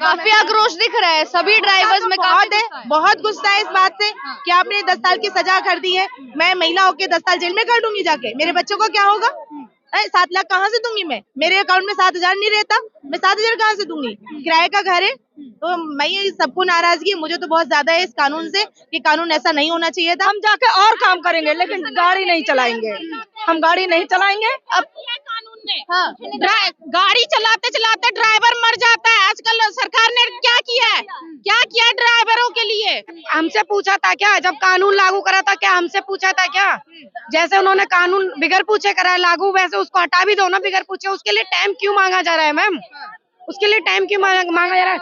काफी आक्रोश दिख रहा है सभी ड्राइवर्स में, बहुत है, बहुत गुस्सा है इस बात से कि आपने 10 साल की सजा कर दी है। मैं महिला होकर 10 साल जेल में काटूंगी जाके, मेरे बच्चों को क्या होगा? 7 लाख कहाँ से दूंगी मैं? मेरे अकाउंट में 7,000 नहीं रहता, मैं 7,000 कहाँ से दूंगी? किराए का घर है। तो मैं ये सबको नाराजगी मुझे तो बहुत ज्यादा है इस कानून से कि कानून ऐसा नहीं होना चाहिए था। हम जाके और काम करेंगे लेकिन गाड़ी नहीं चलाएंगे, हम गाड़ी नहीं चलाएंगे। अब हाँ, गाड़ी चलाते चलाते ड्राइवर मर जाता है। आजकल सरकार ने क्या किया है, क्या किया ड्राइवरों के लिए? हमसे पूछा था क्या जब कानून लागू करा था? क्या हमसे पूछा था क्या? जैसे उन्होंने कानून बिगर पूछे करा है लागू, वैसे उसको हटा भी दो ना बिगर पूछे। उसके लिए टाइम क्यों मांगा जा रहा है मैम? उसके लिए टाइम क्यों मांगा जा रहा है?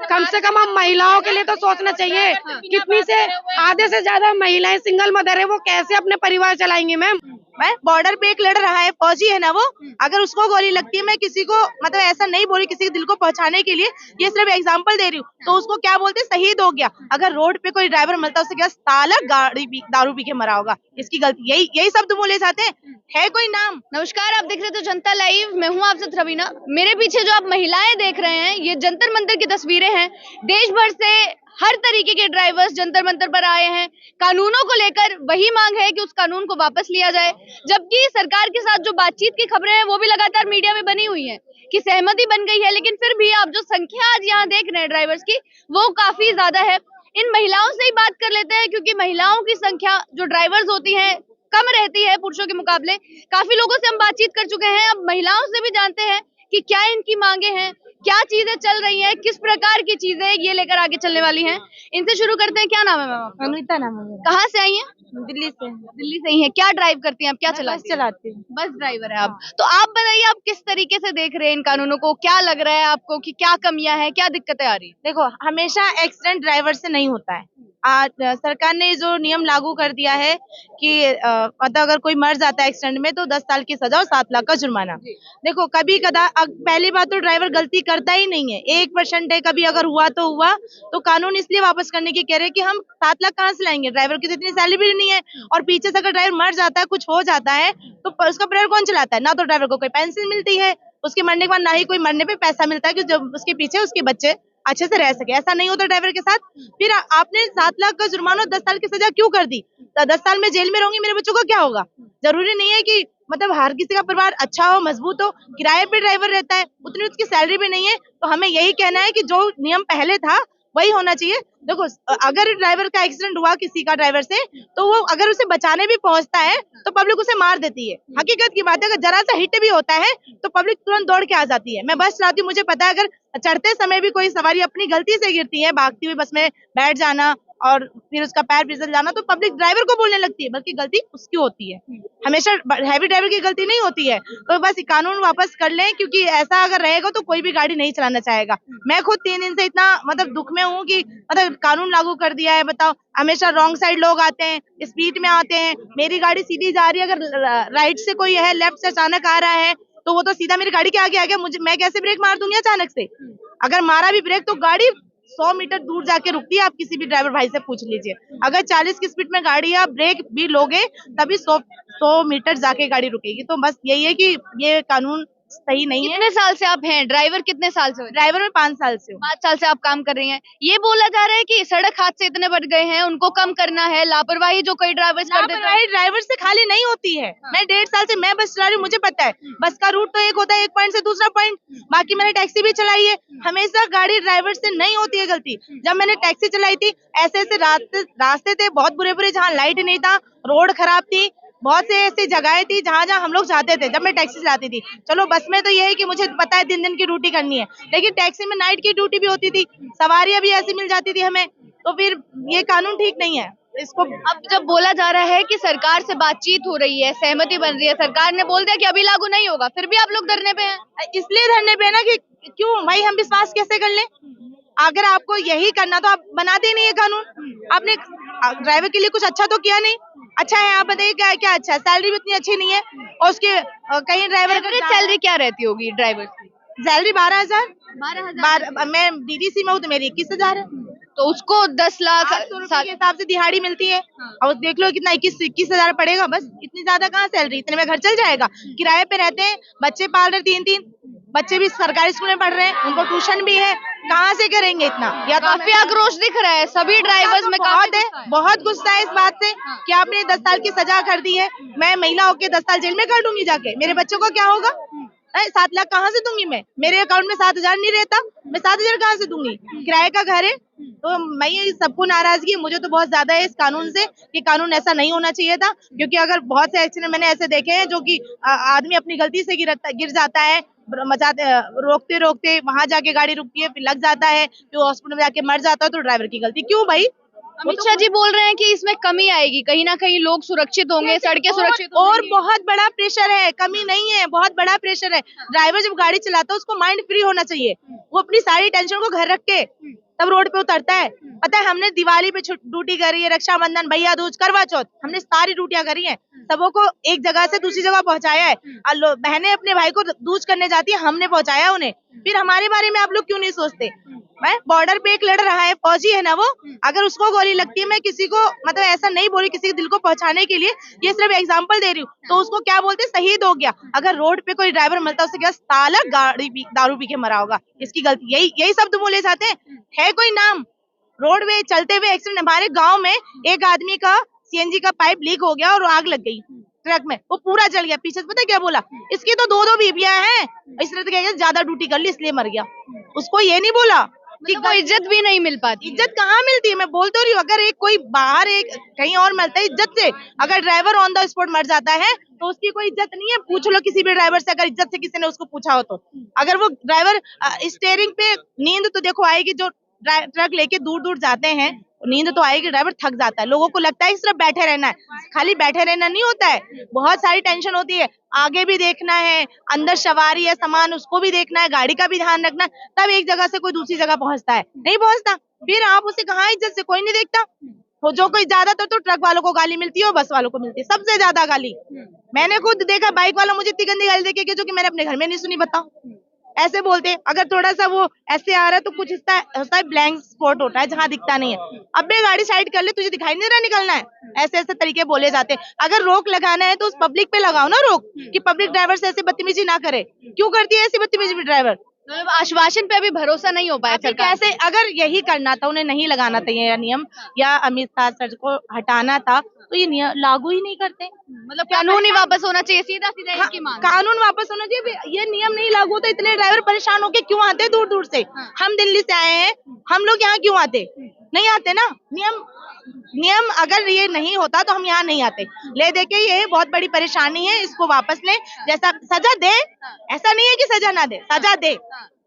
कम से कम हम महिलाओं के लिए तो सोचना चाहिए। कितनी से आधे से ज्यादा महिलाएं सिंगल मदर है, वो कैसे अपने परिवार चलाएंगी मैम? मैं बॉर्डर पे एक लड़ रहा है, फौजी है ना वो, अगर उसको गोली लगती है, मैं किसी को मतलब ऐसा नहीं बोली किसी के दिल को पहुंचाने के लिए, ये सिर्फ एग्जांपल दे रही हूँ, तो उसको क्या बोलते शहीद हो गया। अगर रोड पे कोई ड्राइवर मिलता है उसे क्या साला दारू पी के मरा होगा, इसकी गलती यही शब्द बोले जाते हैं। है कोई नाम? नमस्कार, आप देख रहे थे जनता लाइव, मैं हूं आपसे रवीना। मेरे पीछे जो आप महिलाएं देख रहे हैं ये जंतर मंतर की तस्वीरें हैं। देश भर से हर तरीके के ड्राइवर्स जंतर मंतर पर आए हैं। कानूनों को लेकर वही मांग है कि उस कानून को वापस लिया जाए, जबकि सरकार के साथ जो बातचीत की खबरें हैं वो भी लगातार मीडिया में बनी हुई हैं कि सहमति बन गई है, लेकिन फिर भी आप जो संख्या आज यहाँ देख रहे हैं ड्राइवर्स की, वो काफी ज्यादा है। इन महिलाओं से ही बात कर लेते हैं क्योंकि महिलाओं की संख्या जो ड्राइवर्स होती है कम रहती है पुरुषों के मुकाबले। काफी लोगों से हम बातचीत कर चुके हैं, अब महिलाओं से भी जानते हैं कि क्या इनकी मांगे हैं, क्या चीजें चल रही हैं, किस प्रकार की चीजें ये लेकर आगे चलने वाली हैं। इनसे शुरू करते हैं। क्या नाम है मैम आपका? अनीता नाम है मेरा। कहाँ से आई हैं? दिल्ली से। दिल्ली से ही हैं। क्या ड्राइव करती हैं आप? क्या चलाती हैं? चलाती हूँ। बस ड्राइवर है आप। तो आप बताइए, आप किस तरीके से देख रहे हैं इन कानूनों को? क्या लग रहा है आपको कि क्या कमियां हैं, क्या दिक्कतें आ रही हैं? देखो, हमेशा एक्सीडेंट ड्राइवर से नहीं होता है। आज सरकार ने जो नियम लागू कर दिया है कि मतलब अगर कोई मर जाता है एक्सीडेंट में तो 10 साल की सजा और 7 लाख का जुर्माना। देखो, कभी कदा पहली बात तो ड्राइवर गलती करता ही नहीं है, 1% है, कभी अगर हुआ तो कानून इसलिए वापस करने की कह रहे हैं कि हम 7 लाख कहाँ से लाएंगे? ड्राइवर की तो इतनी सैलरी भी नहीं है, और पीछे से अगर ड्राइवर मर जाता है, कुछ हो जाता है, तो उसका परिवार कौन चलाता है? ना तो ड्राइवर को कोई पेंशन मिलती है उसके मरने के बाद, ना ही कोई मरने पे पैसा मिलता है कि जब उसके पीछे उसके बच्चे अच्छे से रह सके। ऐसा नहीं होता ड्राइवर के साथ। फिर आपने 7 लाख का जुर्माना 10 साल की सजा क्यों कर दी? 10 साल में जेल में रहूंगी, मेरे बच्चों को क्या होगा? जरूरी नहीं है कि मतलब हर किसी का परिवार अच्छा हो, मजबूत हो। किराए पे ड्राइवर रहता है, उतनी उसकी सैलरी भी नहीं है, तो हमें यही कहना है कि जो नियम पहले था वही होना चाहिए। देखो, अगर ड्राइवर का एक्सीडेंट हुआ किसी का ड्राइवर से, तो वो अगर उसे बचाने भी पहुंचता है तो पब्लिक उसे मार देती है। हकीकत की बात है, अगर जरा सा हिट भी होता है तो पब्लिक तुरंत दौड़ के आ जाती है। मैं बस चलाती हूँ, मुझे पता है अगर चढ़ते समय भी कोई सवारी अपनी गलती से गिरती है, भागती हुई बस में बैठ जाना और फिर उसका पैर फिसल जाना, तो पब्लिक ड्राइवर को बोलने लगती है, बल्कि गलती उसकी होती है। हमेशा हैवी ड्राइवर की गलती नहीं होती है। तो बस कानून वापस कर लें, क्योंकि ऐसा अगर रहेगा तो कोई भी गाड़ी नहीं चलाना चाहेगा। मैं खुद 3 दिन से इतना मतलब दुख में हूँ कि मतलब कानून लागू कर दिया है। बताओ, हमेशा रॉन्ग साइड लोग आते हैं, स्पीड में आते हैं, मेरी गाड़ी सीधी जा रही है, अगर राइट से कोई है, लेफ्ट से अचानक आ रहा है, तो वो तो सीधा मेरी गाड़ी के आगे आ गया, मैं कैसे ब्रेक मार दूंगी अचानक से? अगर मारा भी ब्रेक तो गाड़ी 100 मीटर दूर जाके रुकती है। आप किसी भी ड्राइवर भाई से पूछ लीजिए, अगर 40 की स्पीड में गाड़ी है, आप ब्रेक भी लोगे तभी 100 मीटर जाके गाड़ी रुकेगी। तो बस यही है कि ये कानून सही नहीं है। कितने साल से आप हैं ड्राइवर? कितने साल से? ड्राइवर में 5 साल से हूँ। 5 साल से आप काम कर रही हैं। ये बोला जा रहा है कि सड़क हादसे इतने बढ़ गए हैं, उनको कम करना है, लापरवाही जो कई ड्राइवर्स कर देते हैं। ड्राइवर से खाली नहीं होती है। मैं 1.5 साल से मैं बस चला रही हूँ, मुझे पता है बस का रूट तो एक होता है, एक पॉइंट से दूसरा पॉइंट। बाकी मैंने टैक्सी भी चलाई है, हमेशा गाड़ी ड्राइवर से नहीं होती है गलती। जब मैंने टैक्सी चलाई थी, ऐसे ऐसे रास्ते थे बहुत बुरे बुरे, जहाँ लाइट नहीं था, रोड खराब थी, बहुत से ऐसी जगहें थी जहाँ जहाँ हम लोग जाते थे जब मैं टैक्सी चलाती थी। चलो, बस में तो ये है कि मुझे पता है दिन दिन की ड्यूटी करनी है, लेकिन टैक्सी में नाइट की ड्यूटी भी होती थी, सवारियां भी ऐसी मिल जाती थी हमें। तो फिर ये कानून ठीक नहीं है। इसको अब जब बोला जा रहा है कि सरकार से बातचीत हो रही है, सहमति बन रही है, सरकार ने बोल दिया कि अभी लागू नहीं होगा, फिर भी आप लोग धरने पे हैं। इसलिए धरने पे है ना कि क्यों भाई, हम विश्वास कैसे कर लें? अगर आपको यही करना तो आप बनाते ही नहीं है कानून। आपने ड्राइवर के लिए कुछ अच्छा तो किया नहीं। अच्छा है, आप बताइए क्या क्या अच्छा है? सैलरी भी इतनी अच्छी नहीं है, और उसके कहीं ड्राइवर की सैलरी क्या रहती होगी ड्राइवर की? सैलरी 12,000। 12,000। मैं डीडीसी में हूँ तो मेरी 21,000 है। तो उसको 10 लाख 800 रुपए के हिसाब से दिहाड़ी मिलती है, और देख लो कितना 21,000 पड़ेगा। बस इतनी ज्यादा कहाँ सैलरी, इतने में घर चल जाएगा? किराए पे रहते हैं, बच्चे पाल रहे 3-3, बच्चे भी सरकारी स्कूल में पढ़ रहे हैं, उनको ट्यूशन भी है, कहाँ से करेंगे इतना? या तो काफी आक्रोश दिख रहा है सभी ड्राइवर्स में, बहुत है, बहुत गुस्सा है इस बात से कि आपने 10 साल की सजा कर दी है। मैं महिला होकर 10 साल जेल में कर दूंगी जाके, मेरे बच्चों को क्या होगा? 7 लाख कहाँ से दूंगी मैं? मेरे अकाउंट में 7,000 नहीं रहता, मैं 7,000 कहाँ से दूंगी? किराए का घर है। तो मैं ये सबको नाराजगी है, मुझे तो बहुत ज्यादा है इस कानून से, कि कानून ऐसा नहीं होना चाहिए था। क्योंकि अगर बहुत से एक्सीडेंट मैंने ऐसे देखे हैं जो कि आदमी अपनी गलती से गिर जाता है, रोकते रोकते वहां जाके गाड़ी रुकती है, फिर लग जाता है, फिर हॉस्पिटल में जाके मर जाता है, तो ड्राइवर की गलती क्यों भाई? अमित शाह जी बोल रहे हैं कि इसमें कमी आएगी, कहीं ना कहीं लोग सुरक्षित होंगे, सड़कें सुरक्षित होंगी। और बहुत बड़ा प्रेशर है, कमी नहीं है, बहुत बड़ा प्रेशर है। ड्राइवर जब गाड़ी चलाता है उसको माइंड फ्री होना चाहिए, वो अपनी सारी टेंशन को घर रख के तब रोड पे उतरता है। पता है हमने दिवाली पे ड्यूटी करी है, रक्षाबंधन, भैया दूज, करवा चौथ, हमने सारी ड्यूटियां करी हैं, सबों को एक जगह से दूसरी जगह पहुंचाया है। बहनें अपने भाई को दूज करने जाती है, हमने पहुंचाया उन्हें। फिर हमारे बारे में आप लोग क्यों नहीं सोचते? मैं बॉर्डर पे एक लड़ रहा है, फौजी है ना वो, अगर उसको गोली लगती है, मैं किसी को मतलब ऐसा नहीं बोली, किसी के दिल को पहुंचाने के लिए, ये सिर्फ एग्जांपल दे रही हूँ, तो उसको क्या बोलते, शहीद हो गया। अगर रोड पे कोई ड्राइवर मिलता है, उससे क्या साला दारू पी के मरा होगा, इसकी गलती, यही शब्द बोले जाते हैं। है कोई नाम? रोड में चलते हुए एक्सीडेंट, हमारे गाँव में एक आदमी का सीएनजी का पाइप लीक हो गया और आग लग गई ट्रक में, वो पूरा जल गया। पीछे से पता क्या बोला, इसकी तो 2-2 बीबियां हैं, इसने तो क्या ज्यादा ड्यूटी कर ली इसलिए मर गया। उसको ये नहीं बोला कि मतलब इज्जत भी नहीं मिल पाती। इज्जत कहाँ मिलती है? मैं बोल तो रही हूँ, अगर एक कोई बाहर एक कहीं और मिलता है इज्जत से, अगर ड्राइवर ऑन द स्पॉट मर जाता है तो उसकी कोई इज्जत नहीं है। पूछ लो किसी भी ड्राइवर से, अगर इज्जत से किसी ने उसको पूछा हो तो। अगर वो ड्राइवर स्टीयरिंग पे, नींद तो देखो आएगी, जो ट्रक लेके दूर दूर जाते हैं नींद तो आएगी, ड्राइवर थक जाता है, लोगों को लगता है सिर्फ बैठे रहना है, खाली बैठे रहना नहीं होता है, बहुत सारी टेंशन होती है, आगे भी देखना है, अंदर सवारी है, सामान उसको भी देखना है, गाड़ी का भी ध्यान रखना है, तब एक जगह से कोई दूसरी जगह पहुंचता है। नहीं पहुंचता, फिर आप उसे कहाँ इज्जत से, कोई नहीं देखता। तो जो कोई ज्यादातर तो ट्रक वालों को गाली मिलती है और बस वालों को मिलती है सबसे ज्यादा गाली। मैंने खुद देखा, बाइक वाला मुझे इतनी गंदी गाली देके जो कि मैंने अपने घर में नहीं सुनी। बताओ, ऐसे बोलते, अगर थोड़ा सा वो ऐसे आ रहा है तो कुछ होता है ब्लैंक स्पॉट होता है जहाँ दिखता नहीं है, अबे गाड़ी साइड कर ले, तुझे दिखाई नहीं रहा निकलना है, ऐसे ऐसे तरीके बोले जाते हैं। अगर रोक लगाना है तो उस पब्लिक पे लगाओ ना रोक, कि पब्लिक ड्राइवर से ऐसे बदतमीजी ना करे। क्यों करती है ऐसी बदतमीजी ड्राइवर? मतलब आश्वासन पे अभी भरोसा नहीं हो पाया सरकार। कैसे, अगर यही करना था, उन्हें नहीं लगाना था ये नियम, या अमित शाह सर को हटाना था, तो ये नियम लागू ही नहीं करते। मतलब कानून ही वापस होना चाहिए, सीधा सीधा इसकी मांग। कानून वापस होना चाहिए, ये नियम नहीं लागू तो इतने ड्राइवर परेशान होके क्यों आते दूर दूर से? हम दिल्ली से आए हैं, हम लोग यहाँ क्यों आते? नहीं आते ना। नियम अगर ये नहीं होता तो हम यहाँ नहीं आते। ले दे के ये बहुत बड़ी परेशानी है, इसको वापस ले, जैसा सजा दे, ऐसा नहीं है कि सजा ना दे, सजा दे,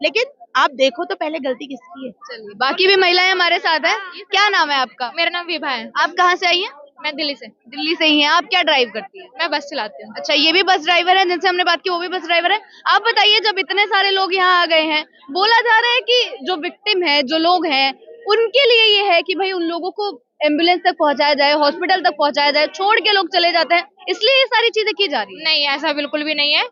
लेकिन आप देखो तो पहले गलती किसकी है। चलिए, बाकी भी महिलाएं हमारे साथ है। क्या नाम है आपका? मेरा नाम विभा है। आप कहाँ से आई हैं? मैं दिल्ली से। दिल्ली से ही हैं। आप क्या ड्राइव करती हैं? मैं बस चलाती हूँ। अच्छा, ये भी बस ड्राइवर है जिनसे हमने बात की, वो भी बस ड्राइवर है। आप बताइए, जब इतने सारे लोग यहाँ आ गए हैं, बोला जा रहा है कि जो विक्टिम है, जो लोग हैं, उनके लिए ये है कि भाई उन लोगों को एम्बुलेंस तक पहुंचाया जाए, हॉस्पिटल तक पहुंचाया जाए, छोड़ के लोग चले जाते हैं, इसलिए ये सारी चीजें की जा रही है। नहीं, ऐसा बिल्कुल भी नहीं है।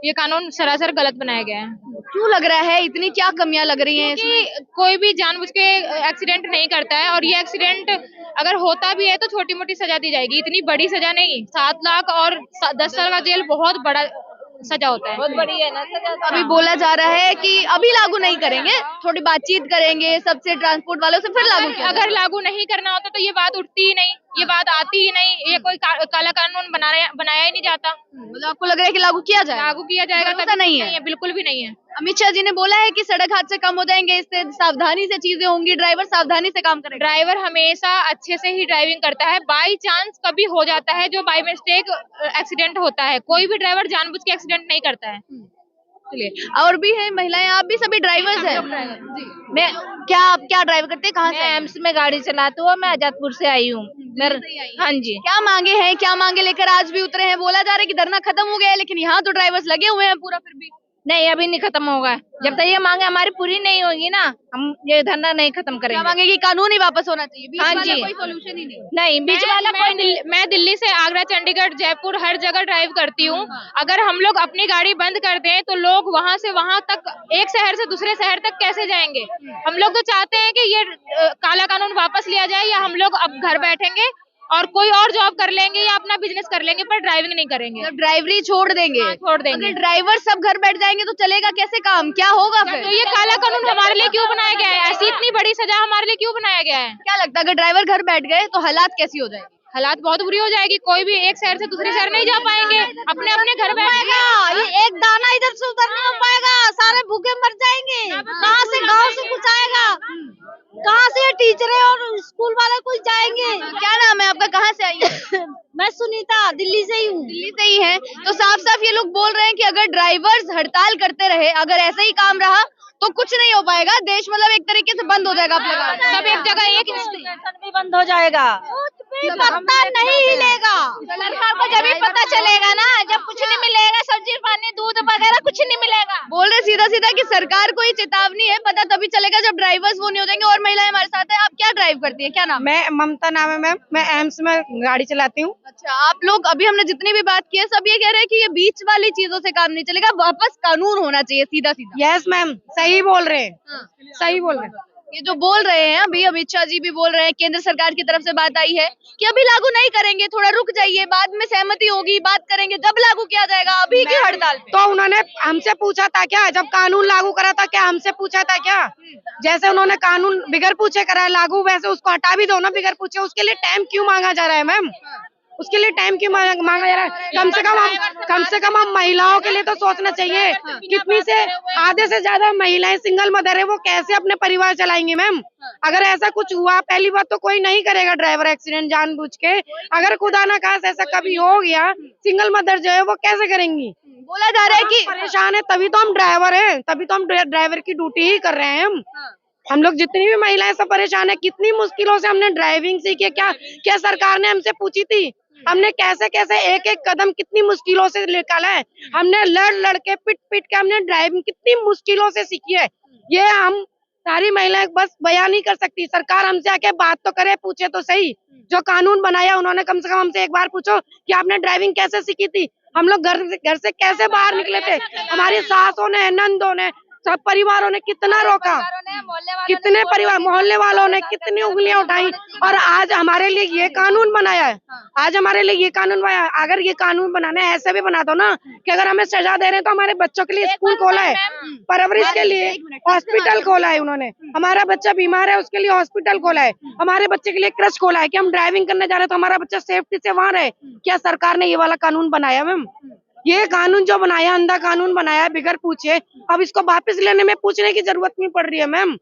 ये कानून सरासर गलत बनाया गया है। क्यों लग रहा है, इतनी क्या कमियां लग रही हैं इसमें? कोई भी जानबूझ के एक्सीडेंट नहीं करता है, और ये एक्सीडेंट अगर होता भी है तो छोटी मोटी सजा दी जाएगी, इतनी बड़ी सजा नहीं। 7 लाख और 10 साल का जेल बहुत बड़ा सजा होता है, बहुत बड़ी है ना सजा। अभी बोला जा रहा है कि अभी लागू नहीं करेंगे, थोड़ी बातचीत करेंगे सबसे, ट्रांसपोर्ट वालों से, फिर लागू किया अगर लागू नहीं करना होता तो ये बात उठती ही नहीं, ये बात आती ही नहीं, ये कोई काला कानून बनाया ही नहीं जाता। मतलब आपको लग रहा है कि लागू किया जाएगा? लागू किया जाएगा, ऐसा नहीं है, बिल्कुल भी नहीं है। अमित शाह जी ने बोला है कि सड़क हादसे कम हो जाएंगे, इससे सावधानी से चीजें होंगी, ड्राइवर सावधानी से काम करेगा। ड्राइवर हमेशा अच्छे से ही ड्राइविंग करता है, बाई चांस कभी हो जाता है जो बाई मिस्टेक एक्सीडेंट होता है, कोई भी ड्राइवर जानबूझ के एक्सीडेंट नहीं करता है। चलिए, और भी है महिलाएं, आप भी सभी ड्राइवर्स हैं? मैं आप क्या ड्राइव करते हैं? कहाँ से? एम्स में गाड़ी चलाती हूँ, मैं आजादपुर से आई हूँ। हाँ जी। क्या मांगे हैं, क्या मांगे लेकर आज भी उतरे हैं? बोला जा रहा है कि धरना खत्म हो गया है, लेकिन यहाँ तो ड्राइवर्स लगे हुए हैं पूरा, फिर भी नहीं, अभी नहीं खत्म होगा, जब तक ये मांगे हमारी पूरी नहीं होगी ना, हम ये धरना नहीं खत्म करेंगे। क्या मांगे कि कानून ही वापस होना चाहिए, बीच हाँ वाला जी। कोई सोल्यूशन ही नहीं। नहीं, बीच वाला कोई नहीं। मैं दिल्ली से आगरा, चंडीगढ़, जयपुर हर जगह ड्राइव करती हूँ। अगर हम लोग अपनी गाड़ी बंद कर दें तो लोग वहाँ से वहाँ तक, एक शहर से दूसरे शहर तक कैसे जाएंगे? हम लोग तो चाहते हैं कि ये काला कानून वापस लिया जाए, या हम लोग अब घर बैठेंगे और कोई और जॉब कर लेंगे या अपना बिजनेस कर लेंगे, पर ड्राइविंग नहीं करेंगे। मतलब ड्राइवरी छोड़ देंगे। हाँ, छोड़ देंगे। अगर ड्राइवर सब घर बैठ जाएंगे तो चलेगा कैसे काम, क्या होगा फिर? तो ये काला कानून हमारे लिए क्यों बनाया गया है? ऐसी इतनी बड़ी सजा हमारे लिए क्यों बनाया गया है? क्या लगता है अगर ड्राइवर घर बैठ गए तो हालात कैसी हो जाएगी? हालात बहुत बुरी हो जाएगी, कोई भी एक शहर से दूसरे शहर नहीं जा पाएंगे, अपने अपने घर बैठेगा। ये एक दाना इधर से उधर नहीं हो पाएगा, सारे भूखे मर जाएंगे। कहाँ से गांव से कुछ आएगा, कहाँ से टीचर और स्कूल वाले कुछ जाएंगे। क्या नाम है आपका, कहाँ से आई है? मैं सुनीता, दिल्ली से ही हूँ। दिल्ली से ही है। तो साफ साफ ये लोग बोल रहे हैं कि अगर ड्राइवर्स हड़ताल करते रहे, अगर ऐसा ही काम रहा तो कुछ नहीं हो पाएगा, देश मतलब एक तरीके से बंद हो जाएगा। आप लगा सब एक जगह एक स्टेशन भी बंद हो जाएगा, पत्ता नहीं हिलेगा। सरकार को जब भी पता चलेगा ना, जब कुछ नहीं मिलेगा, सब्जी पानी दूध वगैरह कुछ नहीं मिलेगा। बोल रहे सीधा सीधा कि सरकार को ही चेतावनी है, पता तभी चलेगा जब ड्राइवर्स वो नहीं हो जाएंगे। और महिलाएं हमारे साथ है। आप क्या ड्राइव करती है, क्या नाम? मैं ममता नाम है मैम, मैं एम्स में गाड़ी चलाती हूँ। अच्छा, आप लोग अभी हमने जितनी भी बात की है सब ये कह रहे हैं कि ये बीच वाली चीजों से काम नहीं चलेगा, वापस कानून होना चाहिए सीधा सीधा। यस मैम, सही बोल रहे हैं, सही बोल रहे हैं। ये जो बोल रहे हैं अभी अमित शाह जी भी बोल रहे हैं, केंद्र सरकार की तरफ से बात आई है कि अभी लागू नहीं करेंगे, थोड़ा रुक जाइए, बाद में सहमति होगी, बात करेंगे, जब लागू किया जाएगा। अभी की हड़ताल पे तो उन्होंने हमसे पूछा था क्या, जब कानून लागू करा था क्या हमसे पूछा था क्या? जैसे उन्होंने कानून बिगर पूछे करा है लागू, वैसे उसको हटा भी दो ना बिगर पूछे। उसके लिए टाइम क्यों मांगा जा रहा है मैम? उसके लिए टाइम क्यों मांगा जा रहा है? कम से कम हम महिलाओं के लिए तो सोचना चाहिए। कितनी से आधे से ज्यादा महिलाएं सिंगल मदर है, वो कैसे अपने परिवार चलाएंगी मैम? अगर ऐसा कुछ हुआ, पहली बात तो कोई नहीं करेगा ड्राइवर एक्सीडेंट जानबूझ के। अगर खुदा ना खास ऐसा कभी हो गया, सिंगल मदर जो है वो कैसे करेंगी? बोला जा रहा है कि परेशान है, तभी तो हम ड्राइवर हैं, तभी तो हम ड्राइवर की ड्यूटी ही कर रहे हैं। हम लोग जितनी भी महिलाएं सब परेशान है। कितनी मुश्किलों से हमने ड्राइविंग सीखी। क्या सरकार ने हमसे पूछी थी? हमने कैसे कैसे एक एक कदम कितनी मुश्किलों से निकाला है। हमने लड़ के पिट के हमने ड्राइविंग कितनी मुश्किलों से सीखी है। ये हम सारी महिलाएं बस बयान नहीं कर सकती। सरकार हमसे आके बात तो करे, पूछे तो सही। जो कानून बनाया उन्होंने कम से कम हमसे एक बार पूछो कि आपने ड्राइविंग कैसे सीखी थी, हम लोग घर से कैसे बाहर निकले थे। हमारी सासों ने, नंदों ने, सब परिवारों ने कितना रोका, कितने परिवार मोहल्ले वालों ने कितनी उंगलियां उठाई, और आज हमारे लिए ये कानून बनाया है। आज हमारे लिए ये कानून बनाया है। अगर ये कानून बनाना है, ऐसे भी बना दो ना कि अगर हमें सजा दे रहे हैं तो हमारे बच्चों के लिए स्कूल खोला है, परवरिश के लिए हॉस्पिटल खोला है उन्होंने। हमारा बच्चा बीमार है, उसके लिए हॉस्पिटल खोला है। हमारे बच्चे के लिए क्रच खोला है कि हम ड्राइविंग करने जा रहे हैं तो हमारा बच्चा सेफ्टी से वहाँ रहे। क्या सरकार ने ये वाला कानून बनाया मैम? ये कानून जो बनाया, अंधा कानून बनाया है बिगर पूछे। अब इसको वापस लेने में पूछने की जरूरत नहीं पड़ रही है मैम।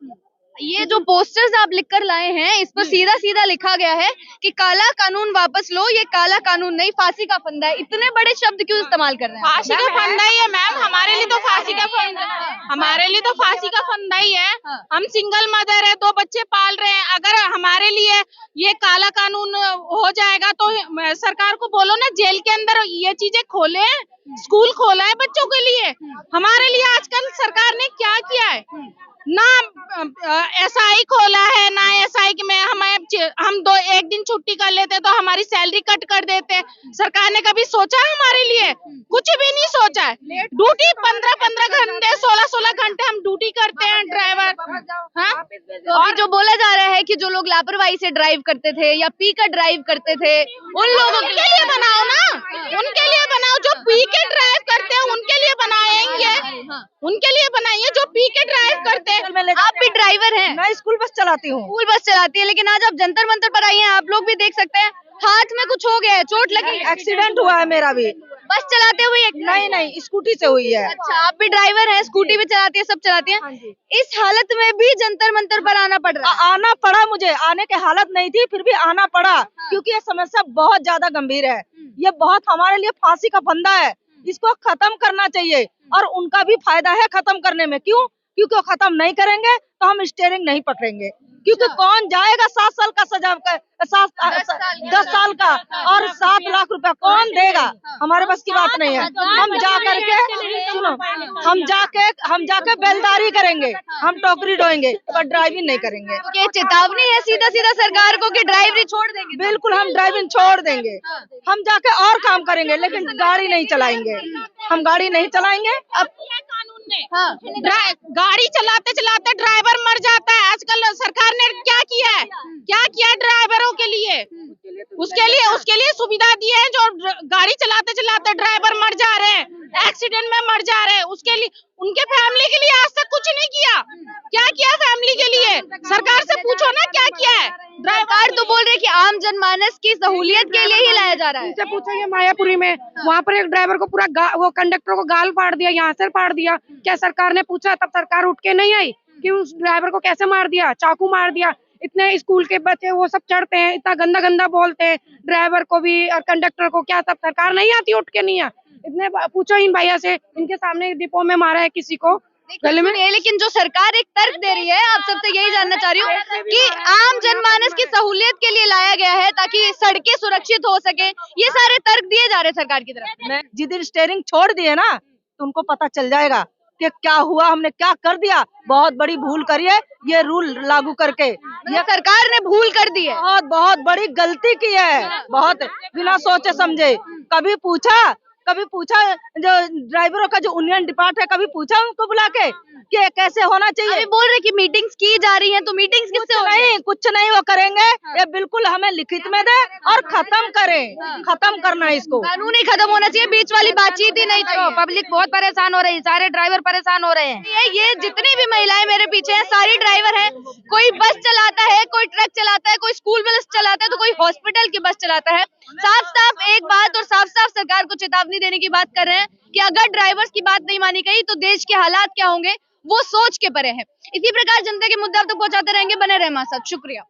ये जो पोस्टर्स आप लिख कर लाए हैं, इस पर सीधा सीधा लिखा गया है कि काला कानून वापस लो। ये काला कानून नहीं, फांसी का फंदा है। इतने बड़े शब्द क्यों इस्तेमाल कर रहे हैं? फांसी का फंदा ही है मैम, हमारे लिए तो फांसी का फंदा, हमारे लिए तो फांसी का फंदा ही है। हम सिंगल मदर है, 2 बच्चे पाल रहे हैं। अगर हमारे लिए ये काला कानून हो जाएगा तो सरकार को बोलो ना जेल के अंदर ये चीजें खोले, स्कूल खोला है बच्चों के लिए। हमारे लिए आजकल सरकार ने क्या किया है ना, एसआई खोला है ना, एसआई में हम एक दिन छुट्टी कर लेते तो हमारी सैलरी कट कर देते। सरकार ने कभी सोचा है हमारे लिए? कुछ भी नहीं सोचा है। ड्यूटी 15-15 घंटे, 16-16 घंटे हम ड्यूटी करते हैं ड्राइवर। हाँ, तो अभी जो बोला जा रहा है कि जो लोग लापरवाही से ड्राइव करते थे या पी कर ड्राइव करते थे, उन लोगों के लिए बनाओ ना, उनके लिए बनाओ। जो पी के ड्राइव करते हैं उनके लिए बनाएंगे, उनके लिए बनाइए जो पी के ड्राइव करते हैं। आप भी ड्राइवर हैं? मैं स्कूल बस चलाती हूँ। स्कूल बस चलाती है, लेकिन आज आप जंतर मंतर पर आई हैं। आप लोग भी देख सकते हैं हाथ में कुछ हो गया है, चोट लगी, एक्सीडेंट हुआ है मेरा भी। बस चलाते हुए? नहीं, स्कूटी से हुई है। अच्छा, आप भी ड्राइवर हैं, स्कूटी भी चलाती है, सब चलाती हैं। इस हालत में भी जंतर मंतर पर आना पड़ रहा है? आना पड़ा, मुझे आने की हालत नहीं थी, फिर भी आना पड़ा क्योंकि ये समस्या बहुत ज्यादा गंभीर है। ये बहुत हमारे लिए फांसी का फंदा है, इसको खत्म करना चाहिए। और उनका भी फायदा है खत्म करने में। क्यों? क्योंकि वो खत्म नहीं करेंगे तो हम स्टीयरिंग नहीं पकड़ेंगे। क्योंकि कौन जाएगा 7 साल का सजा, 10 साल का और 7 लाख रुपया कौन देगा? हमारे बस की बात नहीं है। हम जा करके सुनो, हम जाके बेलदारी करेंगे, हम टोकरी ढोएंगे, पर ड्राइविंग नहीं करेंगे। ये चेतावनी है सीधा सीधा सरकार को कि ड्राइवरी छोड़ देंगे? बिल्कुल, हम ड्राइविंग छोड़ देंगे। हम जाके और काम करेंगे, लेकिन गाड़ी नहीं चलाएंगे। हम गाड़ी नहीं चलाएंगे। अब गाड़ी चलाते चलाते ड्राइवर मर जाता है। आजकल सरकार ने क्या किया है ड्राइवरों के लिए? उसके लिए? सरकार से पूछो ना क्या किया है। सरकार तो बोल रही है कि आम जनमानस की सहूलियत के लिए ही लाया जा रहा है। उनसे पूछो, ये मायापुरी में वहाँ पर एक ड्राइवर को पूरा वो कंडक्टर को गाल फाड़ दिया, यहाँ से फाड़ दिया। क्या सरकार ने पूछा? तब सरकार उठ के नहीं आई कि उस ड्राइवर को कैसे मार दिया, चाकू मार दिया। इतने स्कूल के बच्चे वो सब चढ़ते हैं, इतना गंदा गंदा बोलते हैं ड्राइवर को भी और कंडक्टर को। क्या तब सरकार नहीं आती उठ के? नहीं है। इतने पूछो इन भैया से, इनके सामने डिपो में मारा है किसी को गले में। लेकिन जो सरकार एक तर्क दे रही है, आप सबसे यही जानना चाह रही हूँ कि आम जनमानस की सहूलियत के लिए लाया गया है ताकि सड़कें सुरक्षित हो सके। ये सारे तर्क दिए जा रहे हैं सरकार की तरफ। जिस दिन स्टीयरिंग छोड़ दिए ना तो उनको पता चल जाएगा कि क्या हुआ, हमने क्या कर दिया। बहुत बड़ी भूल करी है ये रूल लागू करके। ये सरकार ने भूल कर दी है, बहुत बहुत बड़ी गलती की है, बहुत बिना सोचे समझे। कभी पूछा जो ड्राइवरों का जो यूनियन डिपार्ट है, कभी पूछा उनको बुला के कि कैसे होना चाहिए? अभी बोल रहे कि मीटिंग्स की जा रही हैं, तो मीटिंग्स किससे हो रही हैं? कुछ नहीं वो करेंगे। ये बिल्कुल हमें लिखित में दे और खत्म करें, खत्म करना है इसको। कानून ही खत्म होना चाहिए, बीच वाली बातचीत ही नहीं चाहिए। पब्लिक बहुत परेशान हो रही है, सारे ड्राइवर परेशान हो रहे हैं। ये जितनी भी महिलाएं मेरे पीछे हैं, सारी ड्राइवर हैं। कोई बस चलाता है, कोई ट्रक चलाता है, कोई स्कूल बस चलाता है, तो कोई हॉस्पिटल की बस चलाता है। साफ साफ एक बात और साफ साफ सरकार को चेतावनी देने की बात कर रहे हैं कि अगर ड्राइवर्स की बात नहीं मानी गई तो देश के हालात क्या होंगे वो सोच के परे है। इसी प्रकार जनता के मुद्दे आप तक पहुंचाते रहेंगे, बने रहे हमारे साथ। शुक्रिया।